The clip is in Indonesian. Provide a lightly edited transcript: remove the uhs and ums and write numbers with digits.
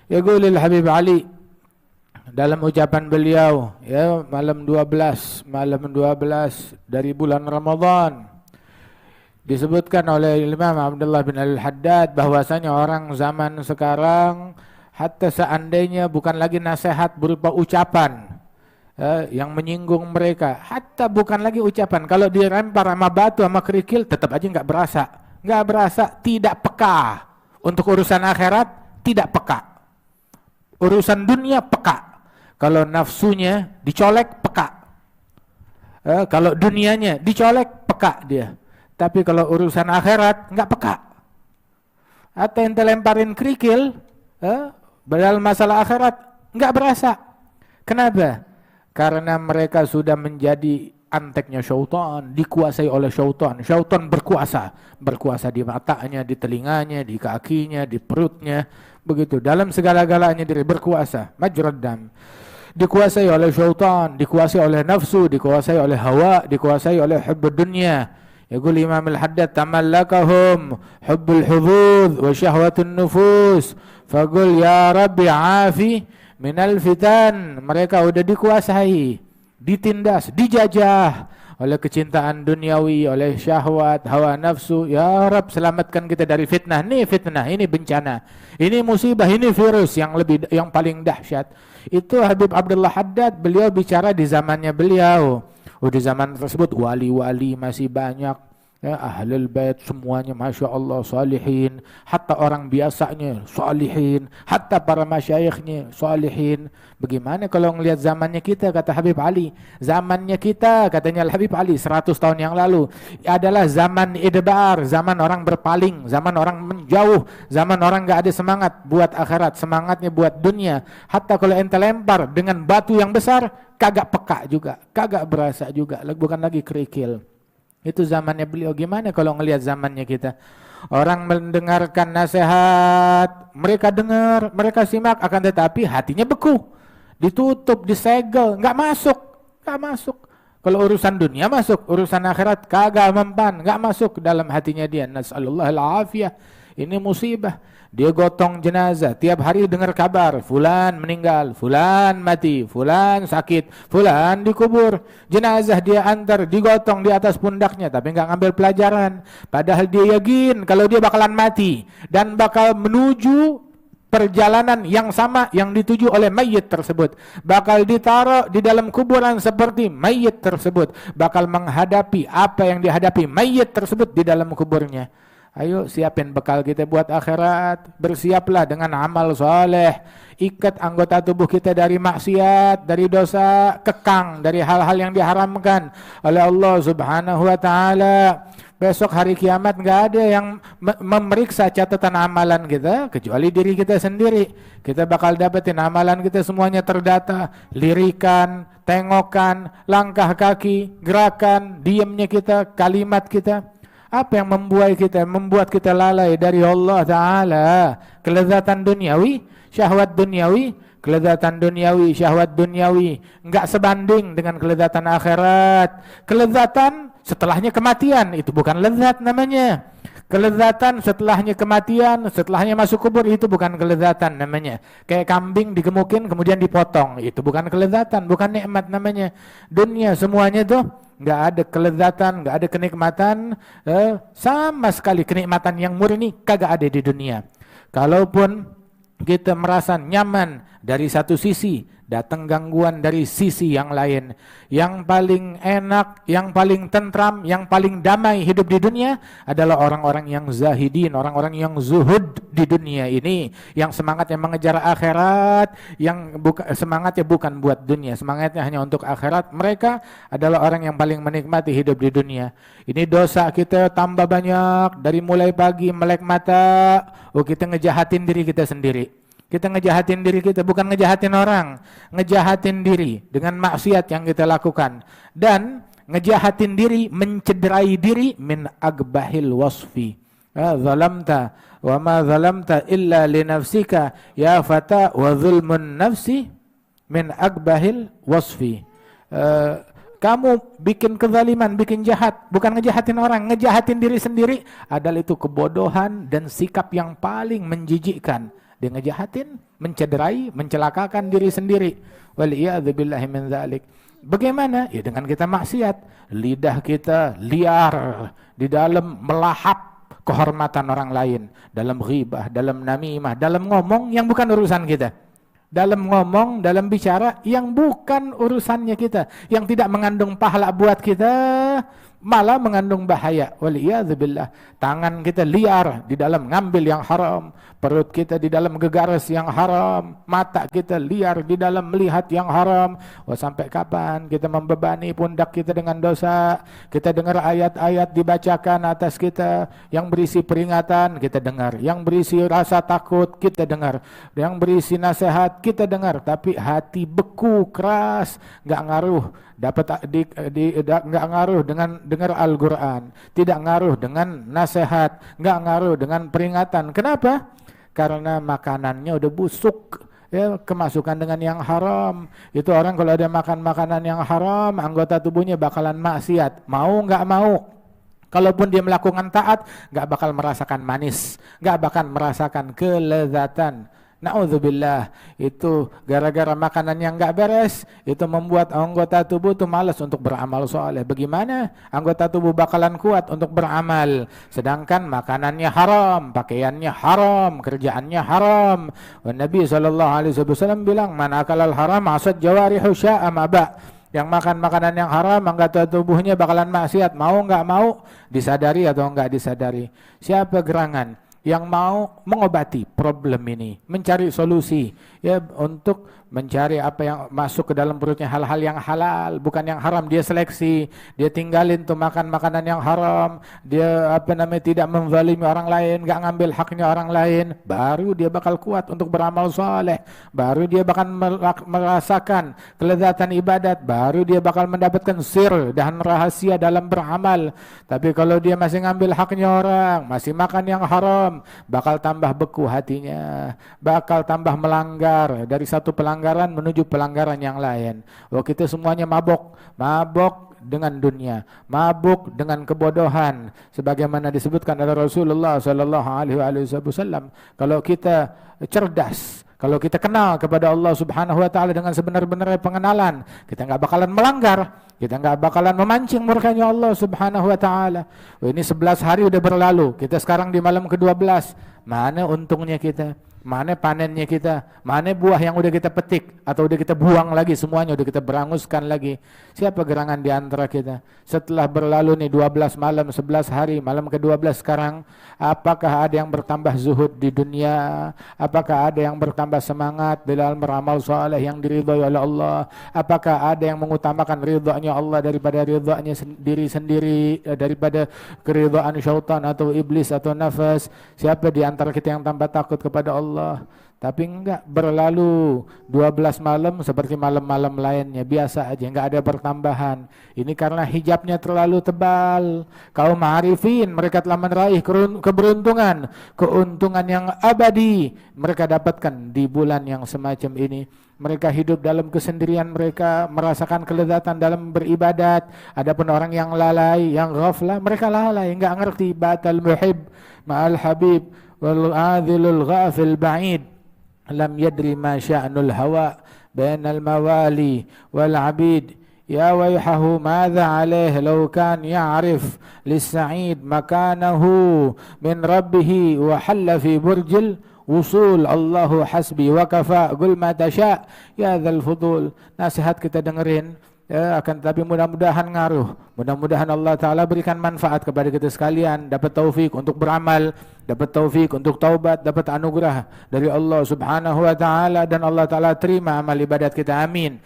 Yaqulul Habib Ali dalam ucapan beliau, ya, malam 12 dari bulan Ramadan, disebutkan oleh Imam Abdullah bin Al-Haddad bahwasanya orang zaman sekarang hatta seandainya bukan lagi nasihat berupa ucapan yang menyinggung mereka, hatta bukan lagi ucapan, kalau dilempar sama batu sama kerikil tetap aja nggak berasa, tidak peka untuk urusan akhirat, tidak peka. Urusan dunia peka. Kalau nafsunya dicolek peka. Kalau dunianya dicolek peka dia. Tapi kalau urusan akhirat nggak peka. Atau yang lemparin kerikil, dalam masalah akhirat nggak berasa. Kenapa? Karena mereka sudah menjadi anteknya syaitan, dikuasai oleh syaitan. Syaitan berkuasa di matanya, di telinganya, di kakinya, di perutnya, begitu. Dalam segala-galanya diri berkuasa. Majrad dam. Dikuasai oleh syaitan, dikuasai oleh nafsu, dikuasai oleh hawa, dikuasai oleh hubbud dunya. Yaqul Imam Al-Haddad tamallakahum hubbul hudud wa syahwatun nufus. Faqul ya Rabbi afi minal fitan. Mereka udah dikuasai, ditindas, dijajah oleh kecintaan duniawi, oleh syahwat, hawa nafsu. Ya Rabb, selamatkan kita dari fitnah. Ini fitnah, ini bencana, ini musibah, ini virus yang paling dahsyat. Itu Habib Abdullah Haddad, beliau bicara di zamannya beliau. Di zaman tersebut wali-wali masih banyak, ya, ahlul bait semuanya masya Allah salihin, hatta orang biasanya salihin, hatta para masyayikhnya salihin. Bagaimana kalau ngelihat zamannya kita, kata Habib Ali, zamannya kita, katanya Habib Ali 100 tahun yang lalu adalah zaman idbar, zaman orang berpaling, zaman orang menjauh, zaman orang gak ada semangat buat akhirat, semangatnya buat dunia. Hatta kalau ente lempar dengan batu yang besar kagak peka juga, kagak berasa juga, bukan lagi kerikil. Itu zamannya beliau. Gimana kalau ngelihat zamannya kita? Orang mendengarkan nasihat, mereka dengar, mereka simak, akan tetapi hatinya beku, ditutup, disegel, nggak masuk. Kalau urusan dunia masuk, urusan akhirat kagak mempan, nggak masuk dalam hatinya dia. Nasallallahu al-afiyah. Ini musibah. Dia gotong jenazah, tiap hari dengar kabar, fulan meninggal, fulan mati, fulan sakit, fulan dikubur. Jenazah dia antar, digotong di atas pundaknya, tapi nggak ngambil pelajaran. Padahal dia yakin kalau dia bakalan mati dan bakal menuju perjalanan yang sama yang dituju oleh mayit tersebut, bakal ditaruh di dalam kuburan seperti mayit tersebut, bakal menghadapi apa yang dihadapi mayit tersebut di dalam kuburnya. Ayo siapin bekal kita buat akhirat, bersiaplah dengan amal soleh, ikat anggota tubuh kita dari maksiat, dari dosa, kekang dari hal-hal yang diharamkan oleh Allah Subhanahu wa taala. Besok hari kiamat nggak ada yang memeriksa catatan amalan kita kecuali diri kita sendiri. Kita bakal dapetin amalan kita semuanya terdata, lirikan, tengokan, langkah kaki, gerakan, diamnya kita, kalimat kita. Apa yang membuat kita lalai dari Allah Ta'ala? Kelezatan duniawi, syahwat duniawi, kelezatan duniawi, syahwat duniawi enggak sebanding dengan kelezatan akhirat. Kelezatan setelahnya kematian, itu bukan lezat namanya. Kelezatan setelahnya kematian, setelahnya masuk kubur, itu bukan kelezatan namanya. Kayak kambing digemukin kemudian dipotong, itu bukan kelezatan, bukan nikmat namanya. Dunia semuanya tuh nggak ada kelezatan, nggak ada kenikmatan, sama sekali kenikmatan yang murni kagak ada di dunia. Kalaupun kita merasa nyaman dari satu sisi, datang gangguan dari sisi yang lain. Yang paling enak, yang paling tentram, yang paling damai hidup di dunia adalah orang-orang yang zahidin, orang-orang yang zuhud di dunia ini, yang semangatnya mengejar akhirat, yang semangatnya bukan buat dunia, semangatnya hanya untuk akhirat. Mereka adalah orang yang paling menikmati hidup di dunia. Ini dosa kita tambah banyak, dari mulai pagi melek mata, kita ngejahatin diri kita sendiri. Kita ngejahatin diri kita, bukan ngejahatin orang, ngejahatin diri dengan maksiat yang kita lakukan. Dan ngejahatin diri, mencederai diri min agbahil wasfi. Zalamta wa ma zalamta illa li nafsika ya fata wa zulmun nafsi min agbahil wasfi. Kamu bikin kezaliman, bikin jahat, bukan ngejahatin orang, ngejahatin diri sendiri adalah itu kebodohan dan sikap yang paling menjijikkan. Dia ngejahatin, mencederai, mencelakakan diri sendiri. Waliyadzubillahi min dzalik. Bagaimana? Ya dengan kita maksiat. Lidah kita liar di dalam melahap kehormatan orang lain. Dalam ghibah, dalam namimah, dalam ngomong yang bukan urusan kita. Dalam ngomong, dalam bicara yang bukan urusannya kita. Yang tidak mengandung pahala buat kita, malah mengandung bahaya. Waliyadzubillah. Tangan kita liar di dalam ngambil yang haram. Perut kita di dalam gegares yang haram. Mata kita liar di dalam melihat yang haram. Wah, sampai kapan kita membebani pundak kita dengan dosa? Kita dengar ayat-ayat dibacakan atas kita yang berisi peringatan, kita dengar. Yang berisi rasa takut, kita dengar. Yang berisi nasihat, kita dengar. Tapi hati beku, keras, nggak ngaruh. Nggak ngaruh dengan dengar Al-Quran, tidak ngaruh dengan nasihat, nggak ngaruh dengan peringatan. Kenapa? Karena makanannya udah busuk, ya, kemasukan dengan yang haram. Itu orang kalau ada makan makanan yang haram, anggota tubuhnya bakalan maksiat. Mau nggak mau. Kalaupun dia melakukan taat, nggak bakal merasakan manis, nggak bakal merasakan kelezatan. Na'udzubillah, itu gara-gara makanan yang nggak beres, itu membuat anggota tubuh itu malas untuk beramal soleh. Bagaimana anggota tubuh bakalan kuat untuk beramal? Sedangkan makanannya haram, pakaiannya haram, kerjaannya haram. Nabi SAW bilang, man akalal haram asad jawarihu sya'a maba. Yang makan makanan yang haram, anggota tubuhnya bakalan maksiat. Mau nggak mau, disadari atau nggak disadari. Siapa gerangan yang mau mengobati problem ini, mencari solusi, ya, untuk mencari apa yang masuk ke dalam perutnya, hal-hal yang halal, bukan yang haram. Dia seleksi, dia tinggalin tuh makan makanan yang haram, dia tidak menzalimi orang lain, gak ngambil haknya orang lain, baru dia bakal kuat untuk beramal soleh, baru dia bakal merasakan kelezatan ibadat, baru dia bakal mendapatkan sir dan rahasia dalam beramal. Tapi kalau dia masih ngambil haknya orang, masih makan yang haram, bakal tambah beku hatinya, bakal tambah melanggar dari satu pelanggaran menuju pelanggaran yang lain. Oh, kita semuanya mabuk dengan dunia, mabuk dengan kebodohan, sebagaimana disebutkan oleh Rasulullah sallallahu alaihi wasallam. Kalau kita cerdas, kalau kita kenal kepada Allah Subhanahu wa taala dengan sebenar-benarnya pengenalan, kita enggak bakalan melanggar, kita enggak bakalan memancing murkanya Allah Subhanahu wa taala. Oh, ini 11 hari udah berlalu, kita sekarang di malam ke-12. Mana untungnya kita? Mana panennya kita? Mana buah yang udah kita petik atau udah kita buang lagi, semuanya udah kita beranguskan lagi? Siapa gerangan di antara kita? Setelah berlalu nih 12 malam, 11 hari, malam ke-12 sekarang, apakah ada yang bertambah zuhud di dunia? Apakah ada yang bertambah semangat dalam beramal saleh yang diridhai oleh Allah? Apakah ada yang mengutamakan ridhanya Allah daripada ridhanya diri sendiri, daripada keridhaan syaitan atau iblis atau nafas? Siapa di antara kita yang tambah takut kepada Allah? Tapi enggak, berlalu 12 malam seperti malam-malam lainnya, biasa aja, enggak ada pertambahan. Ini karena hijabnya terlalu tebal. Kaum arifin, mereka telah meraih keberuntungan, keuntungan yang abadi mereka dapatkan di bulan yang semacam ini. Mereka hidup dalam kesendirian mereka, merasakan kelezatan dalam beribadat. Adapun orang yang lalai, yang ghaflah, mereka lalai, enggak ngerti batal muhib ma'al habib wal adhilul ghafil ba'id. Lam yadri ma sya'nul hawa bainal mawali wal abid. Ya wayhahu madha alayhi law kan ya'rif lis-sa'id makanahu min rabbih wa halla fi burjil usul. Allahu hasbi wa kafa qul ma tasha ya dzal fudul. Nasihat kita dengerin, ya, akan tapi mudah-mudahan ngaruh. Mudah-mudahan Allah Ta'ala berikan manfaat kepada kita sekalian, dapat taufik untuk beramal, dapat taufik untuk taubat, dapat anugerah dari Allah Subhanahu wa Ta'ala, dan Allah Ta'ala terima amal ibadat kita. Amin.